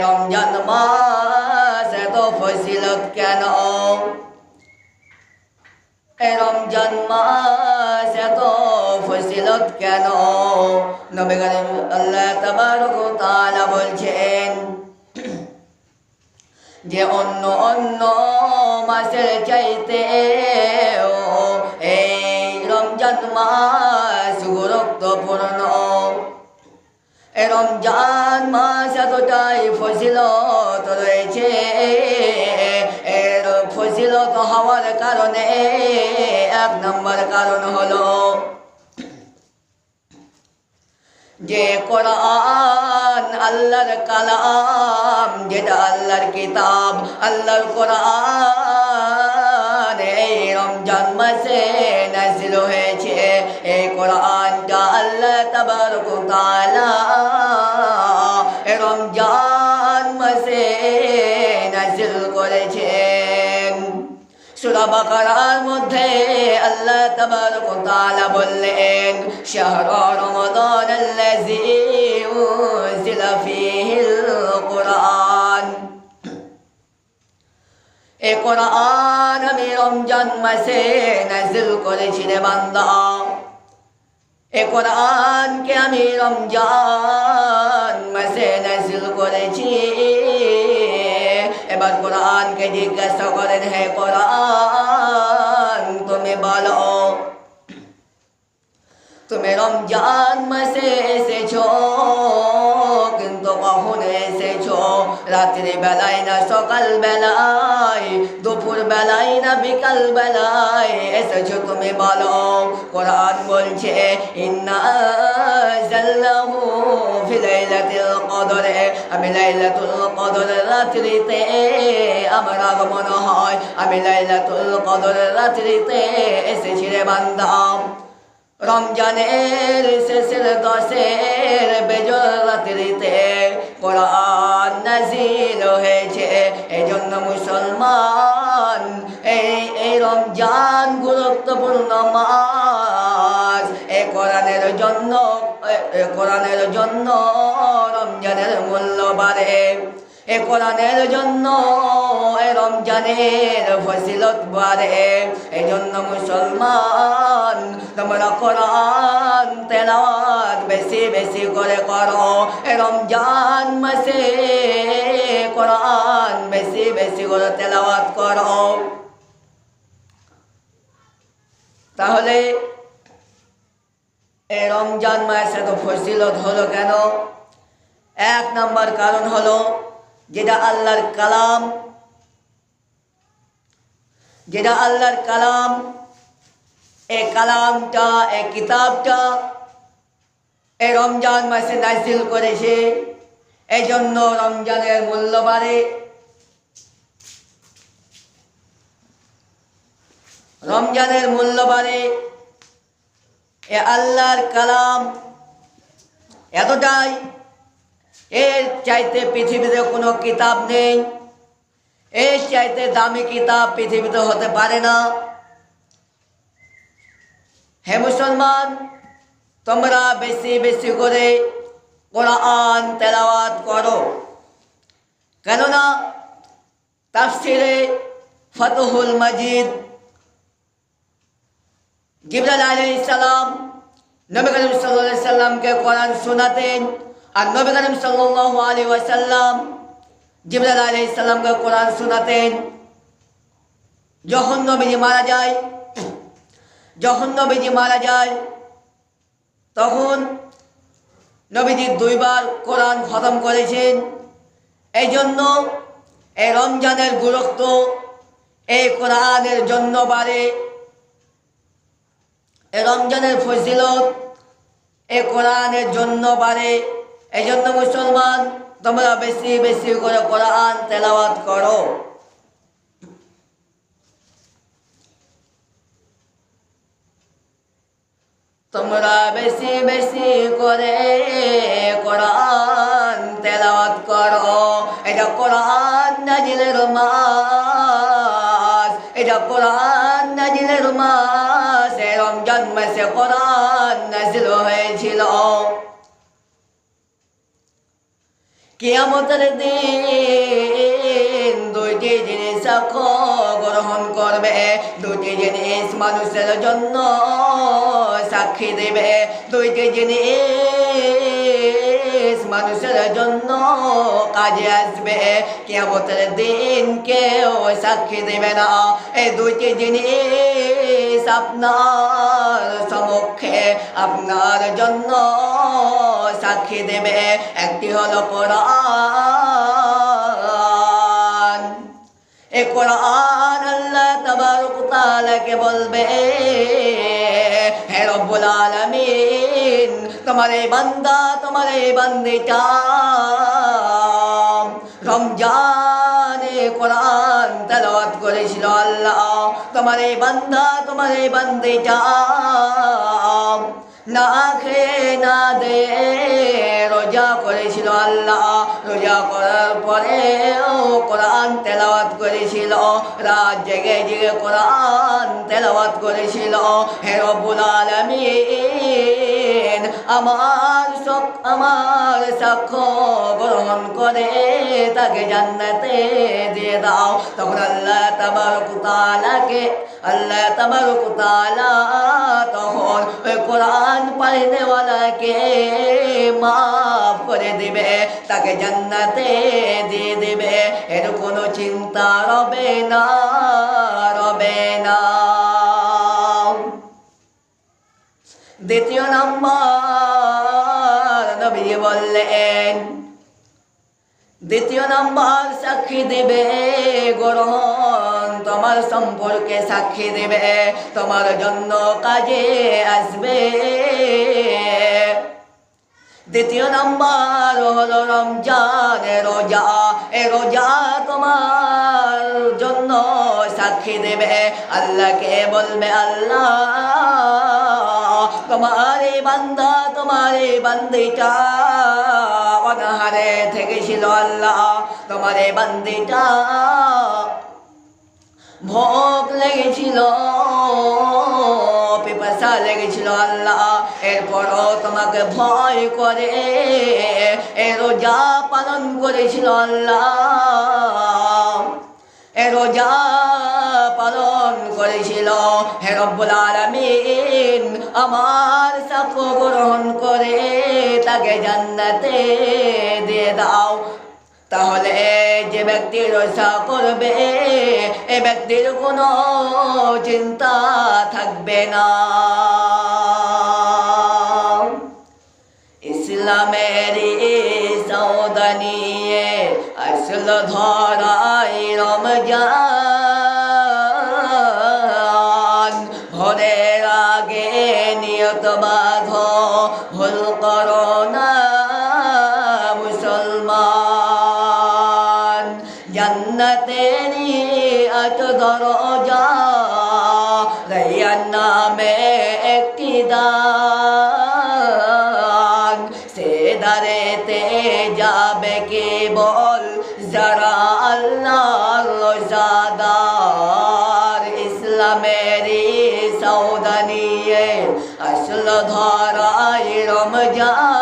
রমজান মাস এত ফজিলত কেন? রমজান মাস এত ফজিলত কেন? নবী করিম আল্লাহ তাবারক ওয়া তাআলা বলছেন যে অন্য অন্য মাসের চাইতে এই রমজান মাস গুরুত্বপূর্ণ। রমজান মাস এতটাই ফজিলত রয়েছে, এর ফজিলত হওয়ার কারণে এক নম্বর কারণ হলো যে কোরআন আল্লাহর কালাম, যেটা আল্লাহর কিতাব, আল্লাহর কোরআন এই রমজান মাসে নাযিল হয়েছে। এই কোরআনটা আল্লাহ তাবারক ওয়া তাআলা রমজান মাসে নাযিল করেছেন। সূরা বাকারার মধ্যে আল্লাহ তাবারক ওয়া তাআলা বললেন, শাহরু রমাদানাল্লাযী উনজিলা ফীহিল কুরআন। এ কোরআন আমি রমজান মাসে নাযিল করেছি রে বান্দা। এ কোরআনকে আমি রমজান মাসে নাযিল করেছি। এবার কোরআনকে জিজ্ঞাসা করেন, হে কোরআন তুমি বলো, তুমি রমজান মাসে এসেছো, কিন্তু কখন এসেছো? রাত্রি বেলায় না সকাল বেলায়, দুপুর বেলায় না বিকাল বেলায় এসেছো তুমি বলো? কোরআন বলছে, ইন্না আনজালনাহু ফি লাইলাতিল কদর। আমি লাইলাতুল কদর রাত্রিতে আমার আগমন হয়, আমি লাইলাতুল কদর রাত্রিতে এসেছি রে বান্দা। রমজানের শেষের 10-এর বেজর রাত্রিতে কোরআন নাযিল হয়েছে। এজন্য মুসলমান এই রমজান গুরুত্বপূর্ণ মাস। এই কোরআনের জন্য রমজানের মূল্য বাড়ে। এ কোরআনের জন্য রমজানের ফজিলত বাড়ে। এই জন্য মুসলমান তোমরা কোরআন তেলাওয়াত বেশি বেশি করে করো। রমজান মাসে কোরআন বেশি বেশি করে তেলাওয়াত করো। তাহলে এই রমজান মাসে তো ফজিলত হলো কেন? এক নম্বর কারণ হলো যেটা আল্লাহর কালাম, যেটা আল্লাহর কালাম, এই কালামটা, এই কিতাবটা এই রমজান মাসে নাযিল করেছে। এই জন্য রমজানের মূল্য বাড়ে। রমজানের মূল্য বাড়ে। এ আল্লাহর কালাম এতটাই, এর চাইতে পৃথিবীতে কোনো কিতাব নেই, এর চাইতে দামি কিতাব পৃথিবীতে হতে পারে না। হে মুসলমান, তোমরা বেশি বেশি করে কোরআন তেলাওয়াত করো। কেননা তাফসিরে ফাতহুল মাজিদ জিবরাইল আলাইহিস সালাম নবী করিম সাল্লাল্লাহু আলাইহি সাল্লামকে কোরআন শোনাতেন, আর নবী করিম সাল্লাল্লাহু আলাইহি ওয়াসাল্লাম জিবরাইল আলাইহিস সালামকে কোরআন শোনাতেন। যখন নবীজি মারা যায় তখন নবীজি 2 বার কোরআন খতম করেছেন। এই জন্য এই রমজানের গুরুত্ব এই কোরআনের জন্য বাড়ে। এই রমজানের ফজিলত এই কোরআনের জন্য বাড়ে। এই জন্য মুসলমান তোমরা বেশি বেশি করে কোরআন তেলাওয়াত করো। তোমরা বেশি বেশি করে কোরআন তেলাওয়াত করো। এটা কোরআন নাজিলের মাস, এটা কোরআন নাজিলের মাস। রমজান মাসে কোরআন নাজিল হয়েছিল। কিয়ামতের দিন দুইটি জিনিস সাক্ষ্য গ্রহণ করবে, দুইটি জিনিস মানুষের জন্য সাক্ষী দেবে, দুইটি জিনিস মানুষের জন্য কাজে আসবে। কিয়ামতের দিন কেউ সাক্ষী দেবে না। এই দুইটি জিনিস আপনার সম্মুখে আপনার জন্য সাক্ষী দেবে। একটি হলো কোরআন। এ কোরআন আল্লাহ তাবারক তাআলাকে বলবে, হে রব্বুল আলামিন, তোমার এই বান্দা তোমার এই বান্দিটা রমজানে কোরআন তেলাওয়াত করেছিল। আল্লাহ, তোমার এই বান্দা তোমার এই বান্দিটা না খেয়ে না দে রোজা করেছিল। আল্লাহ, রোজা করার পরেও কোরআন তেলাওয়াত করেছিল, রাত জেগে জেগে কোরআন তেলাওয়াত করেছিল। হে রব্বুল আলামিন, আমার সাক্ষ্য গ্রহণ করে তাকে জান্নাতে দিয়ে দাও। তখন আল্লাহ তাবারক তাআলা তখন ওই কোরআন পড়নেওয়ালাকে মাফ করে দিবে, তাকে জান্নাতে দিয়ে দিবে। এর কোনো চিন্তা রবে না। দ্বিতীয় নাম্বার নবী বললেন, দ্বিতীয় নাম্বার সাক্ষী দেবে গ্রহণ তোমার সম্পর্কে সাক্ষী দেবে, তোমার জন্য কাজে আসবে। দ্বিতীয় নাম্বার হলো রমজানের রোজা। এ রোজা তোমার জন্য সাক্ষী দেবে। আল্লাহকে বলবে, আল্লাহ, তোমার এই বান্দা তোমার এই বান্দিটা অনাহারে থেকেছিল। আল্লাহ, তোমার এই বান্দিটা ভোগ লেগেছিল, পিপাসা লেগেছিল। আল্লাহ, এরপরও তোমাকে ভয় করে এ রোজা পালন করেছিল। আল্লাহ, এ রোজা পালন করেছিল। হে রব্বুল আলামিন, আমার সাক্ষ্য গ্রহণ করে তাকে জান্নাতে দিয়ে দাও। তাহলে যে ব্যক্তি রোজা করবে এ ব্যক্তির কোনো চিন্তা থাকবে না। ইসলামের সওদা নিয়ে আসল ধরাই রমজান, ভোরের আগে নিয়ত বাঁধো, ভুল করো না মুসলমান। জান্নাতেরই আট দরজা, রাইয়ান নামে একটি দ্বার, সে দ্বারেতে যাবে কেবল যারা আল্লাহর রোজাদার। ইসলামেরই সওদা নিয়ে আসল ধরাই রমজান,